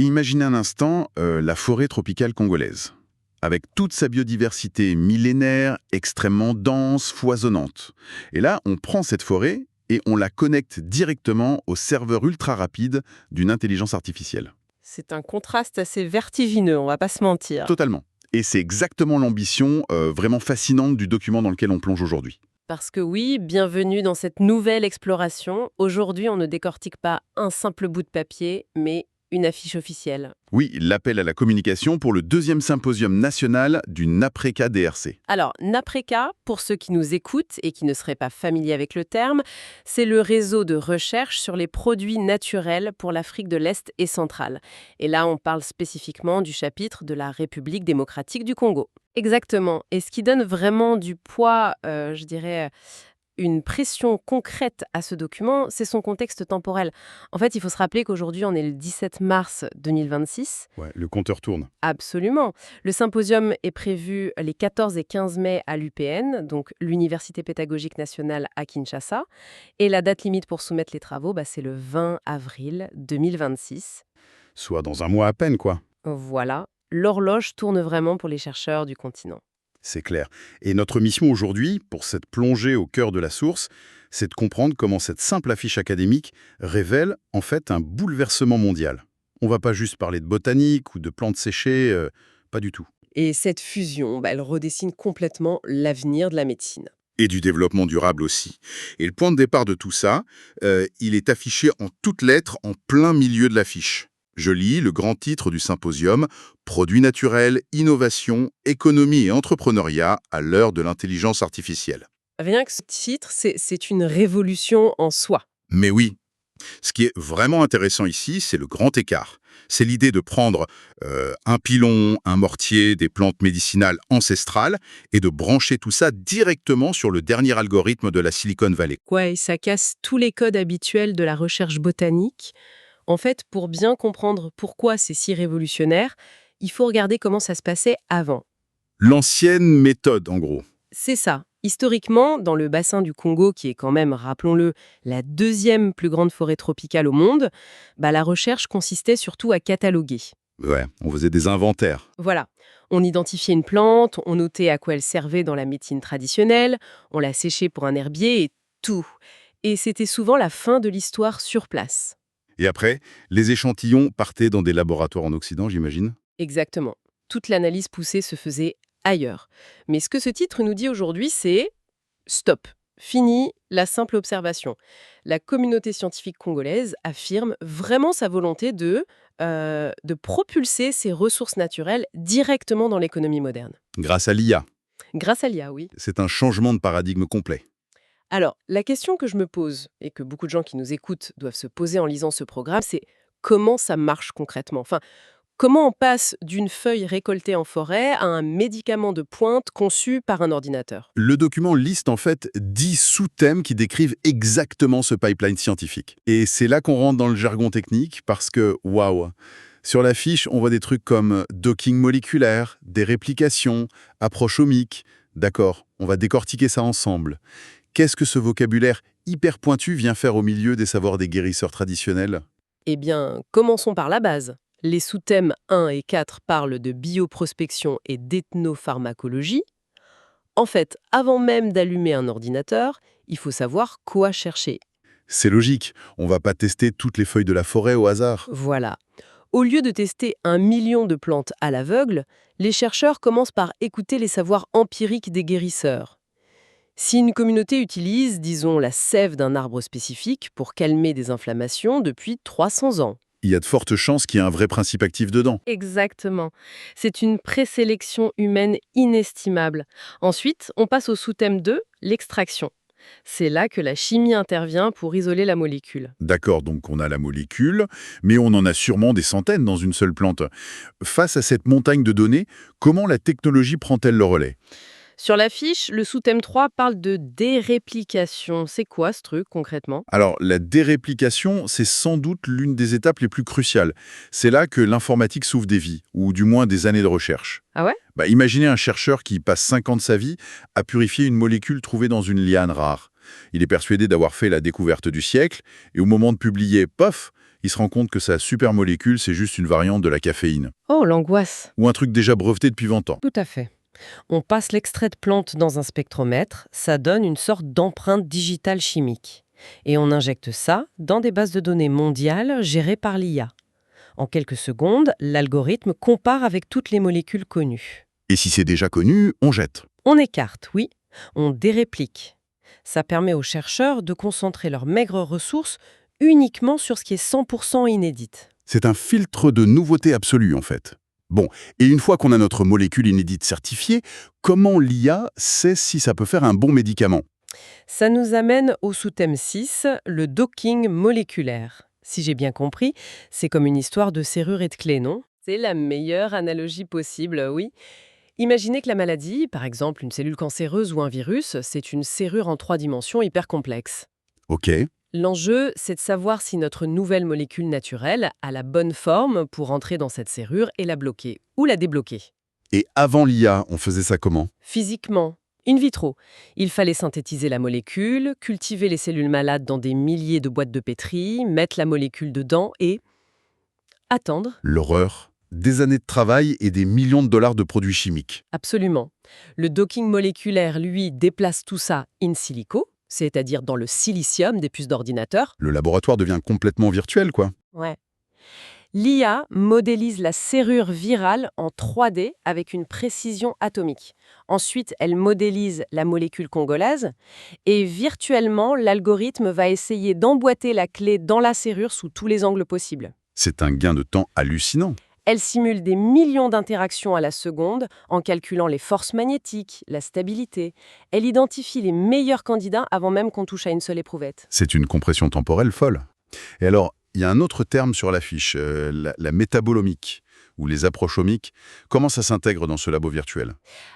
Imaginez un instant la forêt tropicale congolaise, avec toute sa biodiversité millénaire, extrêmement dense, foisonnante. Et là, on prend cette forêt et on la connecte directement au serveur ultra rapide d'une intelligence artificielle. C'est un contraste assez vertigineux, on va pas se mentir. Totalement. Et c'est exactement l'ambition vraiment fascinante du document dans lequel on plonge aujourd'hui. Parce que oui, bienvenue dans cette nouvelle exploration. Aujourd'hui, on ne décortique pas un simple bout de papier, mais une affiche officielle. Oui, l'appel à la communication pour le 2e symposium national du NAPRECA DRC. Alors, NAPRECA, pour ceux qui nous écoutent et qui ne seraient pas familiers avec le terme, c'est le réseau de recherche sur les produits naturels pour l'Afrique de l'Est et centrale. Et là, on parle spécifiquement du chapitre de la République démocratique du Congo. Exactement. Et ce qui donne vraiment du poids, je dirais, une pression concrète à ce document, c'est son contexte temporel. En fait, il faut se rappeler qu'aujourd'hui, on est le 17 mars 2026. Ouais, le compteur tourne. Absolument. Le symposium est prévu les 14 et 15 mai à l'UPN, donc l'Université pédagogique nationale à Kinshasa. Et la date limite pour soumettre les travaux, c'est le 20 avril 2026. Soit dans un mois à peine, quoi. Voilà, l'horloge tourne vraiment pour les chercheurs du continent. C'est clair. Et notre mission aujourd'hui, pour cette plongée au cœur de la source, c'est de comprendre comment cette simple affiche académique révèle en fait un bouleversement mondial. On va pas juste parler de botanique ou de plantes séchées, pas du tout. Et cette fusion, elle redessine complètement l'avenir de la médecine. Et du développement durable aussi. Et le point de départ de tout ça, il est affiché en toutes lettres en plein milieu de l'affiche. Je lis le grand titre du symposium « Produits naturels, innovation, économie et entrepreneuriat à l'heure de l'intelligence artificielle ». Rien que ce titre, c'est une révolution en soi. Mais oui, ce qui est vraiment intéressant ici, c'est le grand écart. C'est l'idée de prendre un pilon, un mortier, des plantes médicinales ancestrales et de brancher tout ça directement sur le dernier algorithme de la Silicon Valley. Ouais, ça casse tous les codes habituels de la recherche botanique. En fait, pour bien comprendre pourquoi c'est si révolutionnaire, il faut regarder comment ça se passait avant. L'ancienne méthode, en gros. C'est ça. Historiquement, dans le bassin du Congo, qui est quand même, rappelons-le, la 2e plus grande forêt tropicale au monde, la recherche consistait surtout à cataloguer. Ouais, on faisait des inventaires. Voilà. On identifiait une plante, on notait à quoi elle servait dans la médecine traditionnelle, on la séchait pour un herbier et tout. Et c'était souvent la fin de l'histoire sur place. Et après, les échantillons partaient dans des laboratoires en Occident, j'imagine? Exactement. Toute l'analyse poussée se faisait ailleurs. Mais ce que ce titre nous dit aujourd'hui, c'est « Stop ». Fini la simple observation. La communauté scientifique congolaise affirme vraiment sa volonté de propulser ces ressources naturelles directement dans l'économie moderne. Grâce à l'IA. Grâce à l'IA, oui. C'est un changement de paradigme complet. Alors, la question que je me pose, et que beaucoup de gens qui nous écoutent doivent se poser en lisant ce programme, c'est comment ça marche concrètement ? Enfin, comment on passe d'une feuille récoltée en forêt à un médicament de pointe conçu par un ordinateur ? Le document liste en fait 10 sous-thèmes qui décrivent exactement ce pipeline scientifique. Et c'est là qu'on rentre dans le jargon technique parce que, waouh, sur la fiche, on voit des trucs comme docking moléculaire, des réplications, approche omique. D'accord, on va décortiquer ça ensemble. Qu'est-ce que ce vocabulaire hyper pointu vient faire au milieu des savoirs des guérisseurs traditionnels ? Eh bien, commençons par la base. Les sous-thèmes 1 et 4 parlent de bioprospection et d'ethnopharmacologie. En fait, avant même d'allumer un ordinateur, il faut savoir quoi chercher. C'est logique, on va pas tester toutes les feuilles de la forêt au hasard. Voilà. Au lieu de tester 1 million de plantes à l'aveugle, les chercheurs commencent par écouter les savoirs empiriques des guérisseurs. Si une communauté utilise, disons, la sève d'un arbre spécifique pour calmer des inflammations depuis 300 ans. Il y a de fortes chances qu'il y ait un vrai principe actif dedans. Exactement. C'est une présélection humaine inestimable. Ensuite, on passe au sous-thème 2, l'extraction. C'est là que la chimie intervient pour isoler la molécule. D'accord, donc on a la molécule, mais on en a sûrement des centaines dans une seule plante. Face à cette montagne de données, comment la technologie prend-elle le relais ? Sur la fiche, le sous-thème 3 parle de déréplication. C'est quoi ce truc concrètement ? Alors, la déréplication, c'est sans doute l'une des étapes les plus cruciales. C'est là que l'informatique sauve des vies, ou du moins des années de recherche. Ah ouais ? Imaginez un chercheur qui passe 5 ans de sa vie à purifier une molécule trouvée dans une liane rare. Il est persuadé d'avoir fait la découverte du siècle, et au moment de publier, pof, il se rend compte que sa supermolécule, c'est juste une variante de la caféine. Oh, l'angoisse. Ou un truc déjà breveté depuis 20 ans. Tout à fait. On passe l'extrait de plante dans un spectromètre, ça donne une sorte d'empreinte digitale chimique. Et on injecte ça dans des bases de données mondiales gérées par l'IA. En quelques secondes, l'algorithme compare avec toutes les molécules connues. Et si c'est déjà connu, on jette. On écarte, oui, on déréplique. Ça permet aux chercheurs de concentrer leurs maigres ressources uniquement sur ce qui est 100% inédite. C'est un filtre de nouveauté absolue, en fait. Bon, et une fois qu'on a notre molécule inédite certifiée, comment l'IA sait si ça peut faire un bon médicament? Ça nous amène au sous-thème 6, le docking moléculaire. Si j'ai bien compris, c'est comme une histoire de serrure et de clé, non? C'est la meilleure analogie possible, oui. Imaginez que la maladie, par exemple une cellule cancéreuse ou un virus, c'est une serrure en 3 dimensions hyper complexe. Ok. L'enjeu, c'est de savoir si notre nouvelle molécule naturelle a la bonne forme pour entrer dans cette serrure et la bloquer, ou la débloquer. Et avant l'IA, on faisait ça comment? Physiquement, in vitro, il fallait synthétiser la molécule, cultiver les cellules malades dans des milliers de boîtes de pétri, mettre la molécule dedans et attendre. L'horreur. Des années de travail et des millions de dollars de produits chimiques. Absolument. Le docking moléculaire, lui, déplace tout ça in silico, c'est-à-dire dans le silicium des puces d'ordinateur. Le laboratoire devient complètement virtuel, quoi. Ouais. L'IA modélise la serrure virale en 3D avec une précision atomique. Ensuite, elle modélise la molécule congolaise et virtuellement, l'algorithme va essayer d'emboîter la clé dans la serrure sous tous les angles possibles. C'est un gain de temps hallucinant. Elle simule des millions d'interactions à la seconde en calculant les forces magnétiques, la stabilité. Elle identifie les meilleurs candidats avant même qu'on touche à une seule éprouvette. C'est une compression temporelle folle. Et alors, il y a un autre terme sur l'affiche, la métabolomique, ou les approches omiques. Comment ça s'intègre dans ce labo virtuel?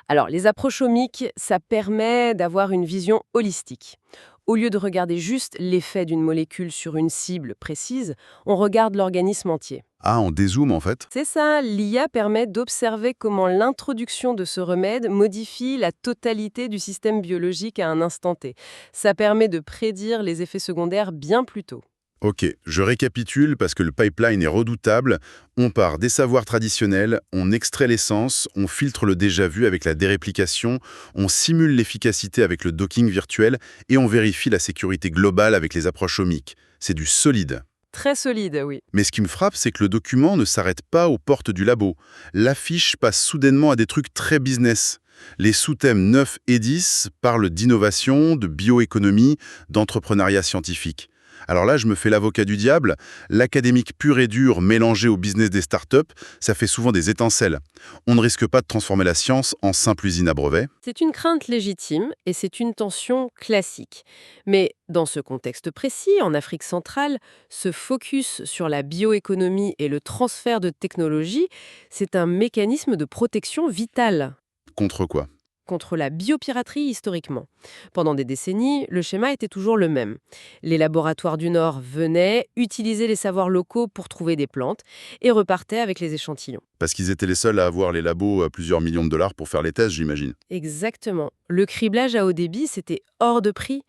Alors, les approches omiques, ça permet d'avoir une vision holistique. Au lieu de regarder juste l'effet d'une molécule sur une cible précise, on regarde l'organisme entier. Ah, on dézoome en fait? C'est ça, l'IA permet d'observer comment l'introduction de ce remède modifie la totalité du système biologique à un instant T. Ça permet de prédire les effets secondaires bien plus tôt. Ok, je récapitule parce que le pipeline est redoutable. On part des savoirs traditionnels, on extrait l'essence, on filtre le déjà-vu avec la déréplication, on simule l'efficacité avec le docking virtuel et on vérifie la sécurité globale avec les approches omiques. C'est du solide. Très solide, oui. Mais ce qui me frappe, c'est que le document ne s'arrête pas aux portes du labo. L'affiche passe soudainement à des trucs très business. Les sous-thèmes 9 et 10 parlent d'innovation, de bioéconomie, d'entrepreneuriat scientifique. Alors là, je me fais l'avocat du diable. L'académique pur et dur mélangé au business des startups, ça fait souvent des étincelles. On ne risque pas de transformer la science en simple usine à brevets. C'est une crainte légitime et c'est une tension classique. Mais dans ce contexte précis, en Afrique centrale, ce focus sur la bioéconomie et le transfert de technologie, c'est un mécanisme de protection vital Contre quoi? contre la biopiraterie historiquement. Pendant des décennies, le schéma était toujours le même. Les laboratoires du Nord venaient utiliser les savoirs locaux pour trouver des plantes et repartaient avec les échantillons. Parce qu'ils étaient les seuls à avoir les labos à plusieurs millions de dollars pour faire les tests, j'imagine. Exactement. Le criblage à haut débit, c'était hors de prix.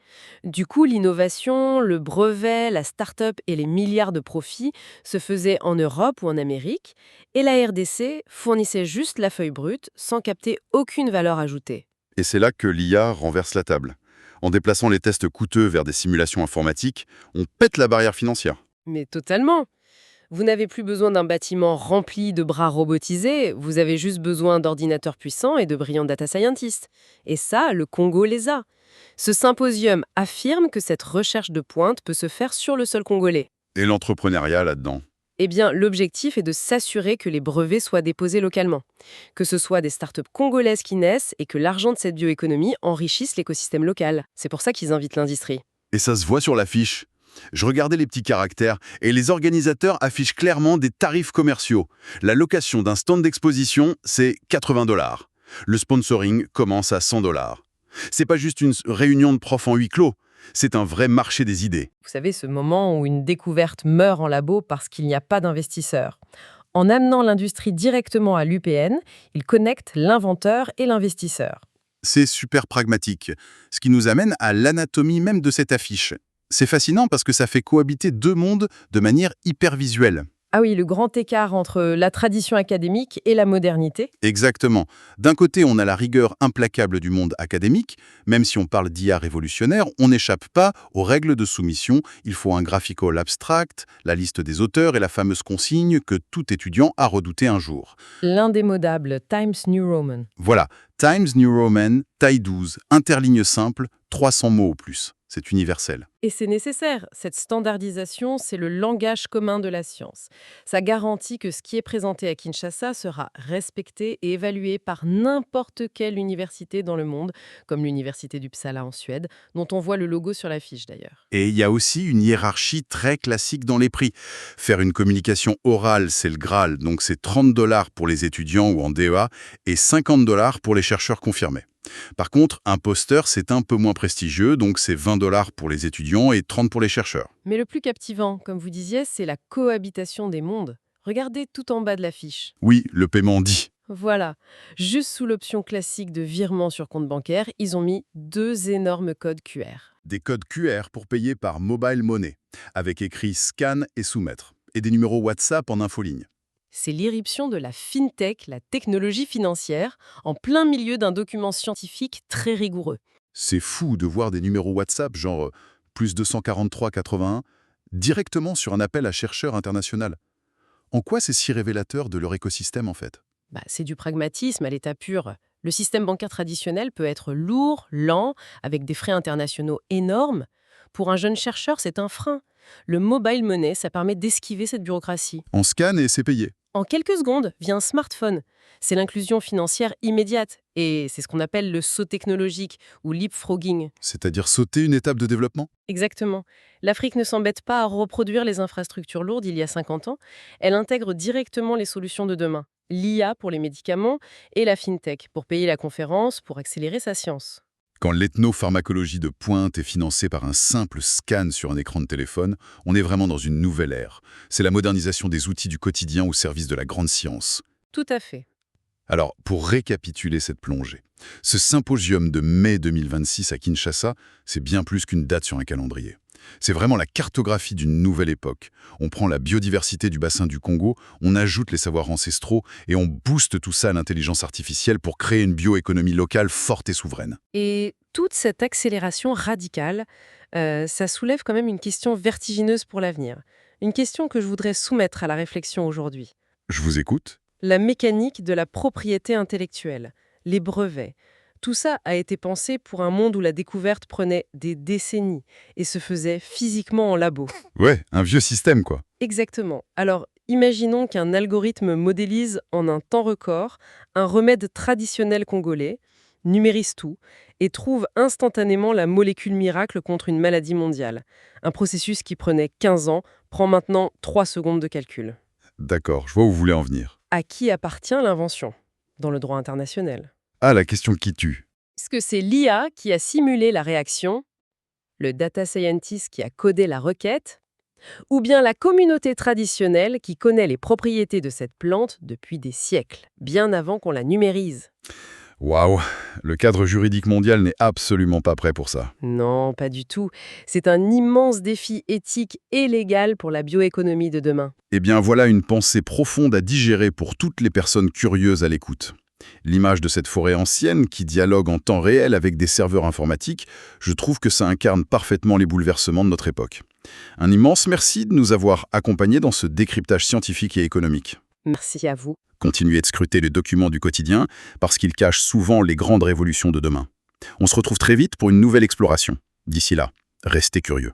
Du coup, l'innovation, le brevet, la start-up et les milliards de profits se faisaient en Europe ou en Amérique, et la RDC fournissait juste la feuille brute sans capter aucune valeur ajoutée. Et c'est là que l'IA renverse la table. En déplaçant les tests coûteux vers des simulations informatiques, on pète la barrière financière. Mais totalement. Vous n'avez plus besoin d'un bâtiment rempli de bras robotisés, vous avez juste besoin d'ordinateurs puissants et de brillants data scientists. Et ça, le Congo les a. Ce symposium affirme que cette recherche de pointe peut se faire sur le sol congolais. Et l'entrepreneuriat là-dedans. Eh bien, l'objectif est de s'assurer que les brevets soient déposés localement, que ce soit des startups congolaises qui naissent et que l'argent de cette bioéconomie enrichisse l'écosystème local. C'est pour ça qu'ils invitent l'industrie. Et ça se voit sur l'affiche. Je regardais les petits caractères et les organisateurs affichent clairement des tarifs commerciaux. La location d'un stand d'exposition, c'est 80 $. Le sponsoring commence à 100 $. C'est pas juste une réunion de profs en huis clos, c'est un vrai marché des idées. Vous savez, ce moment où une découverte meurt en labo parce qu'il n'y a pas d'investisseurs. En amenant l'industrie directement à l'UPN, il connecte l'inventeur et l'investisseur. C'est super pragmatique, ce qui nous amène à l'anatomie même de cette affiche. C'est fascinant parce que ça fait cohabiter deux mondes de manière hyper visuelle. Ah oui, le grand écart entre la tradition académique et la modernité. Exactement. D'un côté, on a la rigueur implacable du monde académique. Même si on parle d'IA révolutionnaire, on n'échappe pas aux règles de soumission. Il faut un graphical abstract, la liste des auteurs et la fameuse consigne que tout étudiant a redoutée un jour. L'indémodable Times New Roman. Voilà, Times New Roman, taille 12, interligne simple, 300 mots au plus. C'est universel. Et c'est nécessaire. Cette standardisation, c'est le langage commun de la science. Ça garantit que ce qui est présenté à Kinshasa sera respecté et évalué par n'importe quelle université dans le monde, comme l'université d'Uppsala en Suède, dont on voit le logo sur l'affiche d'ailleurs. Et il y a aussi une hiérarchie très classique dans les prix. Faire une communication orale, c'est le Graal, donc c'est 30 $ pour les étudiants ou en DEA et 50 $ pour les chercheurs confirmés. Par contre, un poster, c'est un peu moins prestigieux, donc c'est 20 $ pour les étudiants et 30 pour les chercheurs. Mais le plus captivant, comme vous disiez, c'est la cohabitation des mondes. Regardez tout en bas de l'affiche. Oui, le paiement dit. Voilà, juste sous l'option classique de virement sur compte bancaire, ils ont mis 2 énormes codes QR. Des codes QR pour payer par mobile money, avec écrit scan et soumettre, et des numéros WhatsApp en infoligne. C'est l'irruption de la fintech, la technologie financière, en plein milieu d'un document scientifique très rigoureux. C'est fou de voir des numéros WhatsApp, genre plus 243 81, directement sur un appel à chercheur international. En quoi c'est si révélateur de leur écosystème, en fait? C'est du pragmatisme à l'état pur. Le système bancaire traditionnel peut être lourd, lent, avec des frais internationaux énormes. Pour un jeune chercheur, c'est un frein. Le mobile money, ça permet d'esquiver cette bureaucratie. On scanne et c'est payé. En quelques secondes, via un smartphone. C'est l'inclusion financière immédiate. Et c'est ce qu'on appelle le saut technologique ou leapfrogging. C'est-à-dire sauter une étape de développement? Exactement. L'Afrique ne s'embête pas à reproduire les infrastructures lourdes il y a 50 ans. Elle intègre directement les solutions de demain. L'IA pour les médicaments et la fintech pour payer la conférence, pour accélérer sa science. Quand l'ethnopharmacologie de pointe est financée par un simple scan sur un écran de téléphone, on est vraiment dans une nouvelle ère. C'est la modernisation des outils du quotidien au service de la grande science. Tout à fait. Alors, pour récapituler cette plongée, ce symposium de mai 2026 à Kinshasa, c'est bien plus qu'une date sur un calendrier. C'est vraiment la cartographie d'une nouvelle époque. On prend la biodiversité du bassin du Congo, on ajoute les savoirs ancestraux et on booste tout ça à l'intelligence artificielle pour créer une bioéconomie locale forte et souveraine. Et toute cette accélération radicale, ça soulève quand même une question vertigineuse pour l'avenir. Une question que je voudrais soumettre à la réflexion aujourd'hui. Je vous écoute. La mécanique de la propriété intellectuelle, les brevets. Tout ça a été pensé pour un monde où la découverte prenait des décennies et se faisait physiquement en labo. Ouais, un vieux système, quoi. Exactement. Alors, imaginons qu'un algorithme modélise en un temps record un remède traditionnel congolais, numérise tout et trouve instantanément la molécule miracle contre une maladie mondiale. Un processus qui prenait 15 ans prend maintenant 3 secondes de calcul. D'accord, je vois où vous voulez en venir. À qui appartient l'invention dans le droit international? Ah, la question qui tue. Est-ce que c'est l'IA qui a simulé la réaction, le data scientist qui a codé la requête, ou bien la communauté traditionnelle qui connaît les propriétés de cette plante depuis des siècles, bien avant qu'on la numérise? Waouh, le cadre juridique mondial n'est absolument pas prêt pour ça. Non, pas du tout. C'est un immense défi éthique et légal pour la bioéconomie de demain. Eh bien voilà une pensée profonde à digérer pour toutes les personnes curieuses à l'écoute. L'image de cette forêt ancienne qui dialogue en temps réel avec des serveurs informatiques, je trouve que ça incarne parfaitement les bouleversements de notre époque. Un immense merci de nous avoir accompagnés dans ce décryptage scientifique et économique. Merci à vous. Continuez de scruter les documents du quotidien parce qu'ils cachent souvent les grandes révolutions de demain. On se retrouve très vite pour une nouvelle exploration. D'ici là, restez curieux.